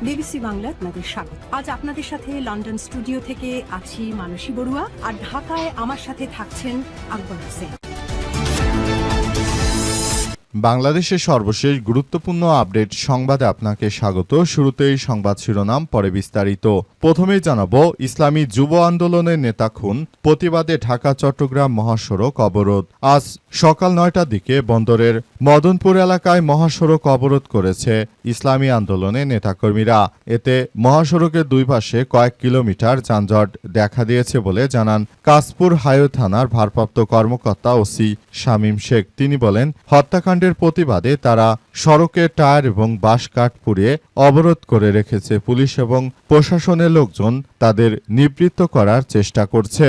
BBC Bangla আপনাদের স্বাগত। আজ আপনাদের সাথে লন্ডন স্টুডিও থেকে আছি মানসী বড়ুয়া, আর ঢাকায় আমার সাথে থাকছেন আকবর হোসেন। বাংলাদেশের সর্বশেষ গুরুত্বপূর্ণ আপডেট সংবাদে আপনাকে স্বাগত। শুরুতেই সংবাদ শিরোনাম, পরে বিস্তারিত। প্রথমেই জানাবো, ইসলামী যুব আন্দোলনের নেতা খুন, প্রতিবাদে ঢাকা চট্টগ্রাম মহাসড়ক অবরোধ। আজ সকাল ৯টার দিকে বন্দরের মদনপুর এলাকায় মহাসড়ক অবরোধ করেছে ইসলামী আন্দোলনের নেতাকর্মীরা। এতে মহাসড়কের দুই পাশে কয়েক কিলোমিটার যানজট দেখা দিয়েছে বলে জানান কাশপুর হাইওয়ে থানার ভারপ্রাপ্ত কর্মকর্তা ওসি শামীম শেখ। তিনি বলেন, হত্যাকাণ্ডের প্রতিবাদে তারা সড়কে টায়ার এবং বাঁশ কাঠ পুড়িয়ে অবরোধ করে রেখেছে। পুলিশ এবং প্রশাসনের লোকজন তাদের নিবৃত্ত করার চেষ্টা করছে।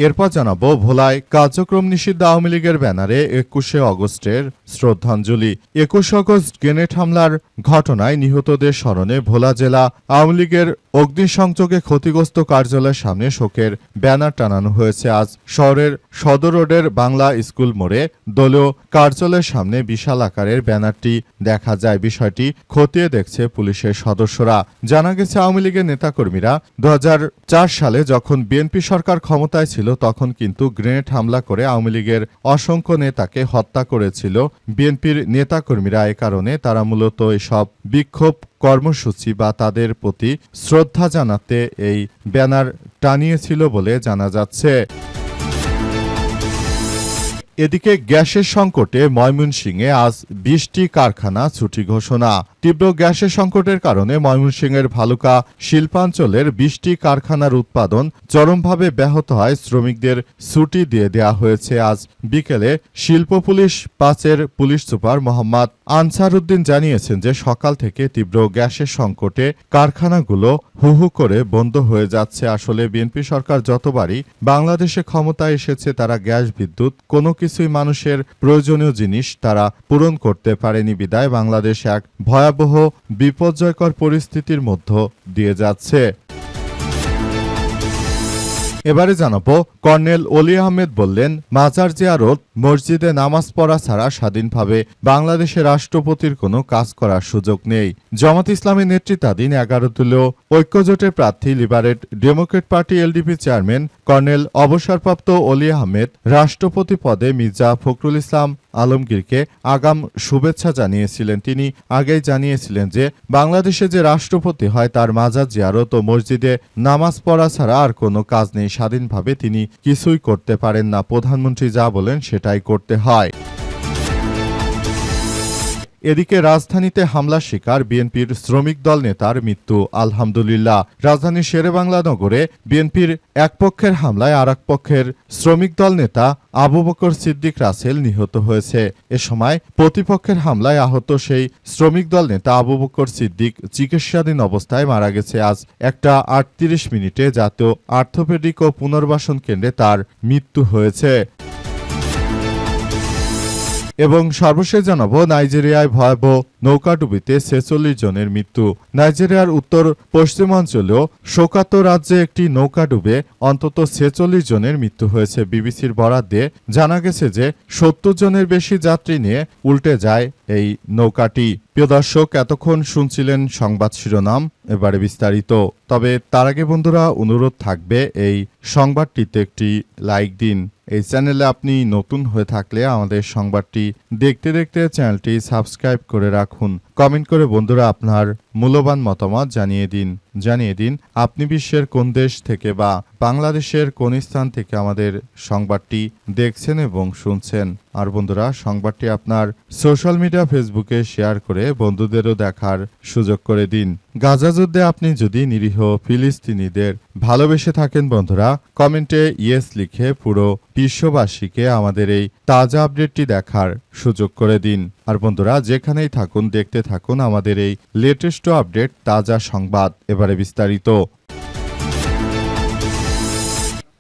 এরপর জানাবো, ভোলায় কার্যক্রম নিষিদ্ধ আওয়ামী লীগের ব্যানারে ২১শে অগস্টের শ্রদ্ধাঞ্জলি। ২১ আগস্ট গ্রেনেড হামলার ঘটনায় নিহতদের স্মরণে ভোলা জেলা আওয়ামী লীগের অগ্নিসংযোগে ক্ষতিগ্রস্ত কার্যালয়ের সামনে শোকের ব্যানার টানানো হয়েছে। আজ শহরের সদর রোডের বাংলা স্কুল মোড়ে দলীয় কার্যালয়ের সামনে বিশাল আকারের ব্যানারটি দেখা যায়। বিষয়টি খতিয়ে দেখছে পুলিশের সদস্যরা। জানা গেছে, আওয়ামী লীগের নেতাকর্মীরা ২০০৪ সালে যখন বিএনপি সরকার ক্ষমতায় ছিল তখন কিন্তু গ্রেনেড হামলা করে আওয়ামী লীগের অসংখ্য নেতাকে হত্যা করেছিল বিএনপির নেতাকর্মীরা। এ কারণে তারা মূলত এসব বিক্ষোভ কর্মসূচি বা তাদের প্রতি শ্রদ্ধা জানাতে এই ব্যানার টানিয়েছিল বলে জানা যাচ্ছে। এদিকে গ্যাসের সংকটে ময়মনসিংহে আজ ২০টি কারখানা ছুটি ঘোষণা। তীব্র গ্যাসের সংকটের কারণে ময়মনসিংহের ভালুকা শিল্পাঞ্চলের ২০টি কারখানার উৎপাদন চরমভাবে ব্যাহত হয়। শ্রমিকদের ছুটি দিয়ে দেওয়া হয়েছে। আজ বিকেলে শিল্প পুলিশ ৫-এর পুলিশ সুপার মোহাম্মদ আনসার উদ্দিন জানিয়েছেন যে সকাল থেকে তীব্র গ্যাসের সংকটে কারখানাগুলো হু হু করে বন্ধ হয়ে যাচ্ছে। আসলে বিএনপি সরকার যতবারই বাংলাদেশে ক্ষমতায় এসেছে তারা গ্যাস, বিদ্যুৎ কোনো কিছুই মানুষের প্রয়োজনীয় জিনিস তারা পূরণ করতে পারেনি। বিদায় বাংলাদেশ এক ভয়াবহ বিপর্যয়কর পরিস্থিতির মধ্য দিয়ে যাচ্ছে। এবারে জানাবো, কর্নেল অলি আহমেদ বললেন, মাজার জিয়ারত, মসজিদে নামাজ পড়া ছাড়া স্বাধীনভাবে বাংলাদেশের রাষ্ট্রপতির কোনো কাজ করার সুযোগ নেই। জামাত ইসলামের নেতৃত্বাধীন ১১ দলীয় ঐক্যজোটের প্রার্থী liberate Democrat party LDP chairman colonel অবসরপ্রাপ্ত অলি আহমেদ রাষ্ট্রপতি পদে মির্জা ফখরুল ইসলাম আলমগীরকে আগাম শুভেচ্ছা জানিয়েছিলেন। তিনি আগেই জানিয়েছিলেন যে বাংলাদেশে যে রাষ্ট্রপতি হয় তার মাজার জিয়ারত ও মসজিদে নামাজ পড়া ছাড়া আর কোনো কাজ নেই। স্বাধীনভাবে তিনি কিছুই করতে পারেন না। প্রধানমন্ত্রী যা বলেন সেটাই করতে হয়। এদিকে রাজধানীতে হামলার শিকার বিএনপির শ্রমিক দল নেতার মৃত্যু। আলহামদুলিল্লাহ, রাজধানীর শেরেবাংলা নগরে বিএনপির এক পক্ষের হামলায় আর এক পক্ষের শ্রমিক দল নেতা আবু বকর সিদ্দিক রাসেল নিহত হয়েছে। এ সময় প্রতিপক্ষের হামলায় আহত সেই শ্রমিক দল নেতা আবু বকর সিদ্দিক চিকিৎসাধীন অবস্থায় মারা গেছে। আজ ১টা ৩৮ জাতীয় আর্থোপেডিক ও পুনর্বাসন কেন্দ্রে তার মৃত্যু হয়েছে। এবং সর্বশেষ জানাবো, নাইজেরিয়ায় ভয়াবহ নৌকাডুবিতে ৪৬ জনের মৃত্যু। নাইজেরিয়ার উত্তর পশ্চিমাঞ্চলীয় সোকাতো রাজ্যে একটি নৌকাডুবে অন্তত ৪৬ জনের মৃত্যু হয়েছে। বিবিসির বরাত দিয়ে জানা গেছে যে ৭০ জনের বেশি যাত্রী নিয়ে উল্টে যায় এই নৌকাটি। প্রিয় দর্শক, এতক্ষণ শুনছিলেন সংবাদ শিরোনাম, এবারে বিস্তারিত। তবে তার আগে বন্ধুরা, অনুরোধ থাকবে এই সংবাদটিতে একটি লাইক দিন। এই চ্যানেলে আপনি নতুন হয়ে থাকলে আমাদের সংবাদটি দেখতে দেখতে চ্যানেলটি সাবস্ক্রাইব করে রাখুন। কমেন্ট করে বন্ধুরা আপনার মূল্যবান মতামত জানিয়ে দিন আপনি বিশ্বের কোন দেশ থেকে বা বাংলাদেশের কোন স্থান থেকে আমাদের সংবাদটি দেখছেন এবং শুনছেন। আর বন্ধুরা, সংবাদটি আপনার সোশ্যাল মিডিয়া ফেসবুকে শেয়ার করে বন্ধুদেরও দেখার সুযোগ করে দিন। গাজা যুদ্ধে আপনি যদি নিরীহ ফিলিস্তিনিদের ভালোবেসে থাকেন বন্ধুরা, কমেন্টে ইয়েস লিখে পুরো বিশ্ববাসীকে আমাদের এই তাজা আপডেটটি দেখার সুযোগ করে দিন। আর বন্ধুরা, যেখানেই থাকুন দেখতে থাকুন আমাদের এই লেটেস্ট আপডেট তাজা সংবাদ। এবারে বিস্তারিত।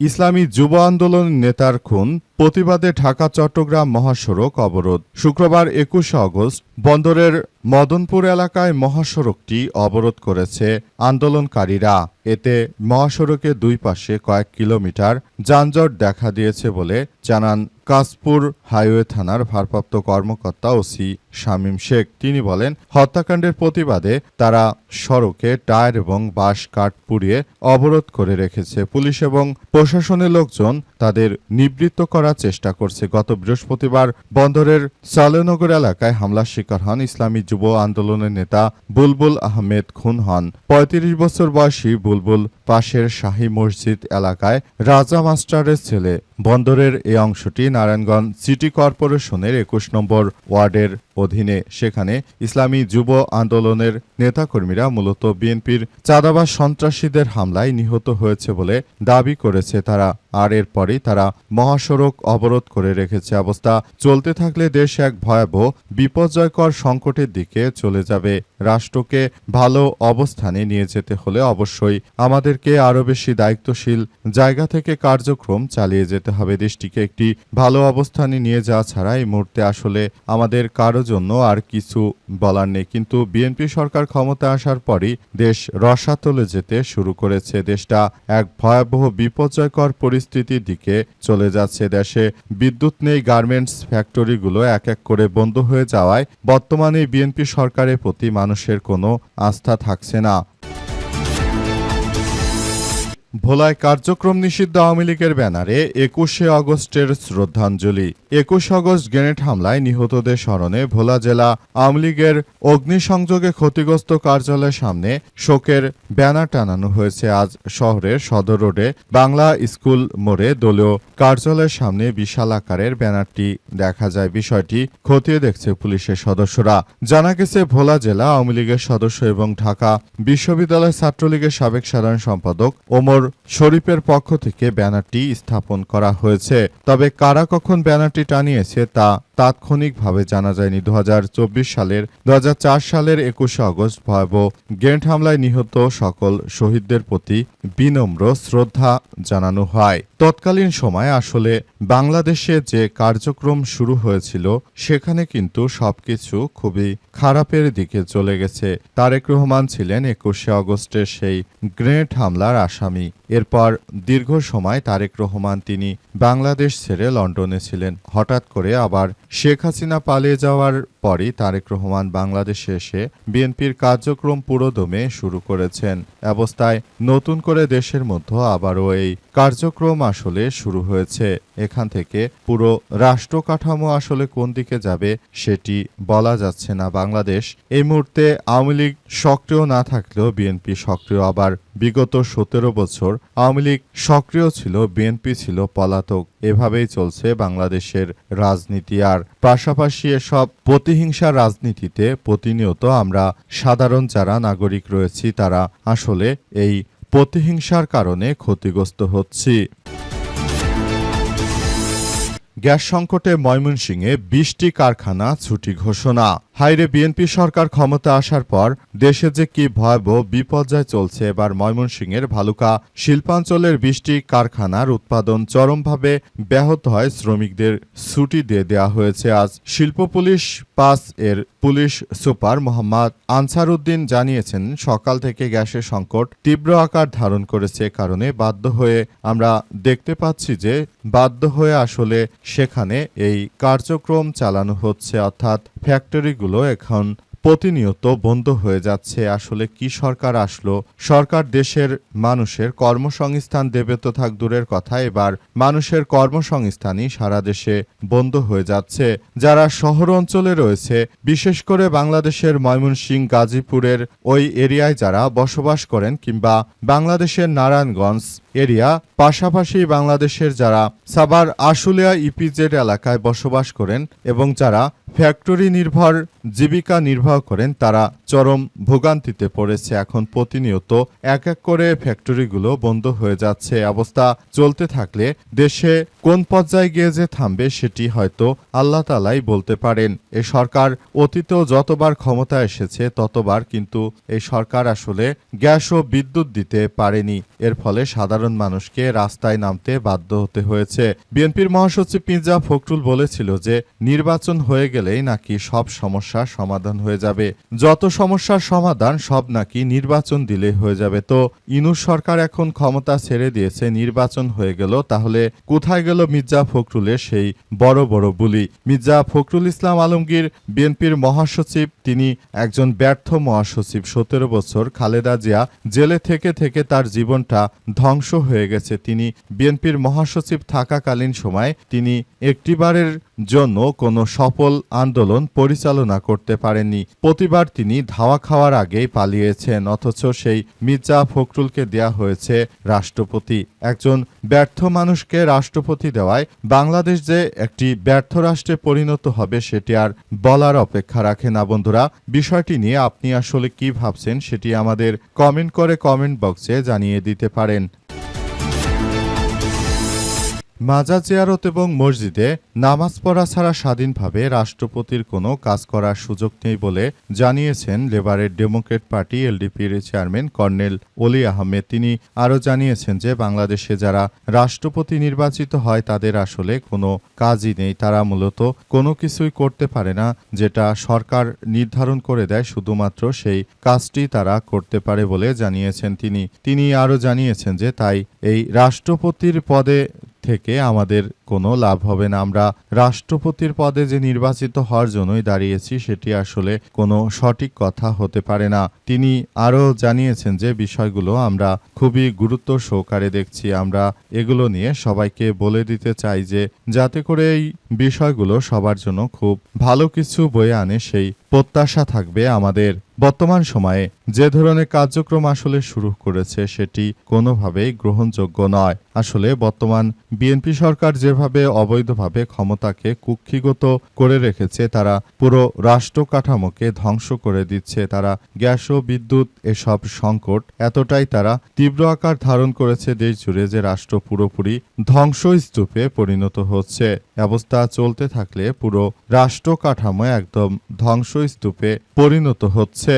ইসলামী যুব আন্দোলন নেতার খুন, প্রতিবাদে ঢাকা চট্টগ্রাম মহাসড়ক অবরোধ। শুক্রবার 21 আগস্ট বন্দরের মদনপুর এলাকায় মহাসড়কটি অবরোধ করেছে আন্দোলনকারীরা। এতে মহাসড়কের দুই পাশে কয়েক কিলোমিটার যানজট দেখা দিয়েছে বলে জানান কাশপুর হাইওয়ে থানার ভারপ্রাপ্ত কর্মকর্তা ওসি শামীম শেখ। তিনি বলেন, হত্যাকাণ্ডের প্রতিবাদে তারা সড়কে টায়ার এবং বাঁশ কাঠ পুড়িয়ে অবরোধ করে রেখেছে। পুলিশ এবং প্রশাসনের লোকজন তাদের নিবৃত্ত করার চেষ্টা করছে। গত বৃহস্পতিবার বন্দরের সালেনগর এলাকায় হামলার শিকার হন ইসলামী যুব আন্দোলনের নেতা বুলবুল আহমেদ। খুন হন ৩৫ বছর বয়সী বুলবুল পাশের শাহী মসজিদ এলাকায় রাজা মাস্টারের ছেলে। বন্দরের এই অংশটি নারায়ণগঞ্জ সিটি কর্পোরেশনের ২১ নম্বর ওয়ার্ডের অধীনে। সেখানে ইসলামী যুব আন্দোলনের নেতাকর্মীরা মূলত বিএনপির চাঁদাবাজ সন্ত্রাসীদের হামলায় নিহত হয়েছে বলে দাবি করেছে তারা। আর এরপরই তারা মহাসড়ক অবরোধ করে রেখেছে। অবস্থা চলতে থাকলে দেশ এক ভয়াবহ বিপর্যয়কর সংকটের দিকে চলে যাবে। রাষ্ট্রকে ভালো অবস্থানে নিয়ে যেতে হলে অবশ্যই আমাদেরকে আরও বেশি দায়িত্বশীল জায়গা থেকে কার্যক্রম চালিয়ে যেতে হবে। দেশটিকে একটি ভালো অবস্থানে নিয়ে যাওয়া ছাড়া এই মুহূর্তে আসলে আমাদের কারো জন্য আর কিছু বলার নেই। কিন্তু বিএনপি সরকার ক্ষমতা আসার পরই দেশ রসাতলে যেতে শুরু করেছে। দেশটা এক ভয়াবহ বিপর্যয়কর পরিস্থিতির দিকে চলে যাচ্ছে। দেশে বিদ্যুৎ নেই, গার্মেন্টস ফ্যাক্টরিগুলো এক এক করে বন্ধ হয়ে যাওয়ায় বর্তমানে বিএনপি সরকারের প্রতি মানুষের কোনো আস্থা থাকছে না। ভোলায় কার্যক্রম নিষিদ্ধ আওয়ামী লীগের ব্যানারে ২১শে আগস্টের শ্রদ্ধাঞ্জলি। ২১ আগস্ট গ্রেনেড হামলায় নিহতদের স্মরণে ভোলা জেলা আওয়ামী লীগের অগ্নিসংযোগে ক্ষতিগ্রস্ত কার্যালয়ের সামনে শোকের ব্যানার টানানো হয়েছে। আজ শহরের সদর রোডে বাংলা স্কুল মোড়ে দলীয় কার্যালয়ের সামনে বিশাল আকারের ব্যানারটি দেখা যায়। বিষয়টি খতিয়ে দেখছে পুলিশের সদস্যরা। জানা গেছে, ভোলা জেলা আওয়ামী লীগের সদস্য এবং ঢাকা বিশ্ববিদ্যালয় ছাত্রলীগের সাবেক সাধারণ সম্পাদক ওমর শরীফের পক্ষ থেকে ব্যানারটি স্থাপন করা হয়েছে। তবে কারা কখন ব্যানারটি টানিয়েছে তা তাৎক্ষণিকভাবে জানা যায়নি। ২০০৪ সালের ২১শে আগস্ট ভয়াবহ গ্রেনেড হামলায় নিহত সকল শহীদদের প্রতি বিনম্র শ্রদ্ধা জানানো হয়। তৎকালীন সময় আসলে বাংলাদেশে যে কার্যক্রম শুরু হয়েছিল সেখানে কিন্তু সবকিছু খুবই খারাপের দিকে চলে গেছে। তারেক রহমান ছিলেন ২১শে আগস্টের সেই গ্রেনেড হামলার আসামি। এরপর দীর্ঘ সময় তারেক রহমান তিনি বাংলাদেশ ছেড়ে লন্ডনে ছিলেন। হঠাৎ করে আবার শেখ হাসিনা পালিয়ে যাওয়ার পরই তারেক রহমান বাংলাদেশে এসে বিএনপির কার্যক্রম পুরোদমে শুরু করেছেন। অবস্থায় নতুন করে দেশের মধ্যে আবারও এই কার্যক্রম আসলে শুরু হয়েছে। এখান থেকে পুরো রাষ্ট্র কাঠামো আসলে কোন দিকে যাবে সেটি বলা যাচ্ছে না। বাংলাদেশ এই মুহূর্তে আওয়ামী লীগ সক্রিয় না থাকলেও বিএনপি সক্রিয়। আবার বিগত ১৭ বছর আওয়ামী লীগ সক্রিয় ছিল, বিএনপি ছিল পলাতক। এভাবেই চলছে বাংলাদেশের রাজনীতি। আর পাশাপাশি এসব প্রতিহিংসার রাজনীতিতে প্রতিনিয়ত আমরা সাধারণ যারা নাগরিক রয়েছি তারা আসলে এই প্রতিহিংসার কারণে ক্ষতিগ্রস্ত হচ্ছি। গ্যাস সংকটে ময়মনসিংহে ২০টি কারখানা ছুটি ঘোষণা। হাইরে, বিএনপি সরকার ক্ষমতা আসার পর দেশে যে কি ভয়াবহ বিপর্যয় চলছে। এবার ময়মনসিংহের ভালুকা শিল্পাঞ্চলের ২০টি কারখানার উৎপাদন চরমভাবে ব্যাহত হয়। শ্রমিকদের ছুটি দিয়ে দেওয়া হয়েছে। আজ শিল্প পুলিশ ৫ এর পুলিশ সুপার মোহাম্মদ আনসার উদ্দিন জানিয়েছেন, সকাল থেকে গ্যাসের সংকট তীব্র আকার ধারণ করেছে। কারণে বাধ্য হয়ে আমরা দেখতে পাচ্ছি যে আসলে সেখানে এই কার্যক্রম চালানো হচ্ছে, অর্থাৎ ফ্যাক্টরিগুলো এখন প্রতিনিয়ত বন্ধ হয়ে যাচ্ছে। আসলে কি সরকার আসলো? সরকার দেশের মানুষের কর্মসংস্থান দেবে তো থাক দূরের কথা, এবার মানুষের কর্মসংস্থানই সারা দেশে বন্ধ হয়ে যাচ্ছে। যারা শহর অঞ্চলে রয়েছে, বিশেষ করে বাংলাদেশের ময়মনসিংহ গাজীপুরের ওই এরিয়ায় যারা বসবাস করেন, কিংবা বাংলাদেশের নারায়ণগঞ্জ এরিয়া, পাশাপাশি বাংলাদেশের যারা সাভার আশুলিয়া ইপিজেড এলাকায় বসবাস করেন এবং যারা ফ্যাক্টরি নির্ভর জীবিকা নির্বাহ করেন, তারা চরম ভোগান্তিতে পড়েছে। এখন প্রতিনিয়ত এক এক করে ফ্যাক্টরিগুলো বন্ধ হয়ে যাচ্ছে। অবস্থা চলতে থাকলে দেশে কোন পর্যায়ে গিয়ে যে থামবে সেটি হয়তো আল্লাহ তাআলাই বলতে পারেন। এই সরকার অতীতেও যতবার ক্ষমতা এসেছে ততবার কিন্তু এই সরকার আসলে গ্যাস ও বিদ্যুৎ দিতে পারেনি। এর ফলে সাধারণ মানুষকে রাস্তায় নামতে বাধ্য হতে হয়েছে। বিএনপির মহাসচিব মির্জা ফখরুল বলেছিল যে নির্বাচন হয়ে গেলেই নাকি সব সমস্যার সমাধান হয়ে যাবে। যত সমস্যার সমাধান সব নাকি নির্বাচন দিলে হয়ে যাবে। তো ইউনূস সরকার এখন ক্ষমতা ছেড়ে দিয়েছে, নির্বাচন হয়ে গেল, তাহলে কোথায় গেল মির্জা ফখরুলের সেই বড় বড় বুলি? মির্জা ফখরুল ইসলাম আলমগীর বিএনপির মহাসচিব, তিনি একজন ব্যর্থ মহাসচিব। 17 বছর খালেদা জিয়া জেলে থেকে থেকে তার জীবনটা ধ্বংস হয়ে গেছে। তিনি বিএনপির মহাসচিব থাকাকালীন সময় তিনি একটিবারের জন্য কোনো সফল আন্দোলন পরিচালনা করতে পারেননি। প্রতিবার তিনি ধাওয়া খাওয়ার আগেই পালিয়েছেন, অথচ সেই মির্জা ফখরুলকে দেয়া হয়েছে রাষ্ট্রপতি। একজন ব্যর্থ মানুষকে রাষ্ট্রপতি দেওয়ায় বাংলাদেশ যে একটি ব্যর্থ রাষ্ট্রে পরিণত হবে সেটি আর বলার অপেক্ষা রাখে না। বন্ধুরা, বিষয়টি নিয়ে আপনি আসলে কি ভাবছেন সেটি আমাদের কমেন্ট করে কমেন্ট বক্সে জানিয়ে দিতে পারেন। মাজার জিয়ারত এবং মসজিদে নামাজ পড়া ছাড়া স্বাধীনভাবে রাষ্ট্রপতির কোনো কাজ করার সুযোগ নেই বলে জানিয়েছেন লেবারের ডেমোক্রেট পার্টি এলডিপির চেয়ারম্যান কর্নেল অলি আহমেদ। তিনি আরও জানিয়েছেন যে বাংলাদেশে যারা রাষ্ট্রপতি নির্বাচিত হয় তাদের আসলে কোনো কাজই নেই। তারা মূলত কোনো কিছুই করতে পারে না, যেটা সরকার নির্ধারণ করে দেয় শুধুমাত্র সেই কাজটি তারা করতে পারে বলে জানিয়েছেন তিনি আরও জানিয়েছেন যে তাই এই রাষ্ট্রপতির পদে থেকে আমাদের কোনো লাভ হবে না। আমরা রাষ্ট্রপতির পদে যে নির্বাচিত হওয়ার জন্যই দাঁড়িয়েছি সেটি আসলে কোনো সঠিক কথা হতে পারে না। তিনি আরও জানিয়েছেন যে বিষয়গুলো আমরা খুবই গুরুত্ব সহকারে দেখছি। আমরা এগুলো নিয়ে সবাইকে বলে দিতে চাই যে যাতে করে এই বিষয়গুলো সবার জন্য খুব ভালো কিছু বয়ে আনে, সেই প্রত্যাশা থাকবে আমাদের। বর্তমান সময়ে যে ধরনের কার্যক্রম আসলে শুরু করেছে সেটি কোনোভাবেই গ্রহণযোগ্য নয়। আসলে বর্তমান বিএনপি সরকার যেভাবে অবৈধভাবে ক্ষমতাকে কুক্ষিগত করে রেখেছে, তারা পুরো রাষ্ট্র কাঠামোকে ধ্বংস করে দিচ্ছে। তারা গ্যাস ও বিদ্যুৎ এসব সংকট এতটাই তারা তীব্র আকার ধারণ করেছে দেশ জুড়ে যে রাষ্ট্র পুরোপুরি ধ্বংসস্তূপে পরিণত হচ্ছে। অবস্থা চলতে থাকলে পুরো রাষ্ট্র কাঠামো একদম ধ্বংসস্তূপে পরিণত হচ্ছে।